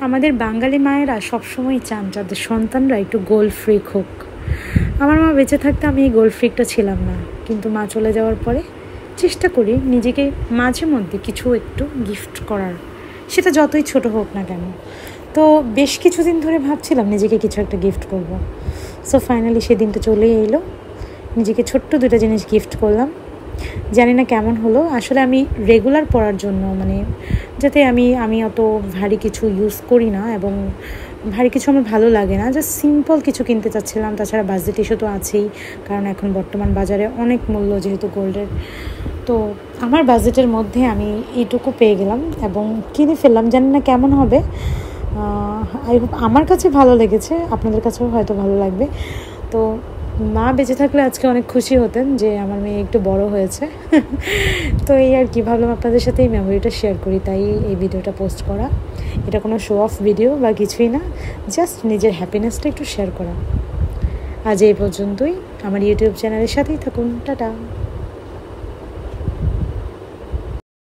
আমাদের বাঙালি মায়েরা সবসময় চান যাদের সন্তানরা একটু গোল ফ্রিক হোক। আমার মা বেঁচে থাকতে আমি এই গোল ফ্রিকটা ছিলাম না, কিন্তু মা চলে যাওয়ার পরে চেষ্টা করি নিজেকে মাঝে মধ্যে কিছু একটু গিফট করার, সেটা যতই ছোট হোক না কেন। তো বেশ কিছুদিন ধরে ভাবছিলাম নিজেকে কিছু একটা গিফট করব। সো ফাইনালি সেদিনটা চলেই এলো, নিজেকে ছোট্ট দুটো জিনিস গিফট করলাম। জানি না কেমন হলো, আসলে আমি রেগুলার পরার জন্য যাতে আমি অত ভারী কিছু ইউজ করি না এবং ভারী কিছু আমার ভালো লাগে না, জাস্ট সিম্পল কিছু কিনতে চাচ্ছিলাম। তাছাড়া বাজেট ইস্যু তো আছেই, কারণ এখন বর্তমান বাজারে অনেক মূল্য যেহেতু গোল্ডের। তো আমার বাজেটের মধ্যে আমি এইটুকু পেয়ে গেলাম এবং কিনে ফেললাম। জানি না কেমন হবে, আই হোপ আমার কাছে ভালো লেগেছে, আপনাদের কাছেও হয়তো ভালো লাগবে। তো মা বেঁচে থাকলে আজকে অনেক খুশি হতেন যে আমার মেয়ে একটু বড় হয়েছে। তো এই আর কি, ভাবলাম আপনাদের সাথে এই মেমোরিটা শেয়ার করি, তাই এই ভিডিওটা পোস্ট করা। এটা কোনো শো অফ ভিডিও বা কিছুই না, জাস্ট নিজের হ্যাপিনেসটা একটু শেয়ার করা। আজ এই পর্যন্তই, আমার ইউটিউব চ্যানেলের সাথেই থাকুন। টাটা।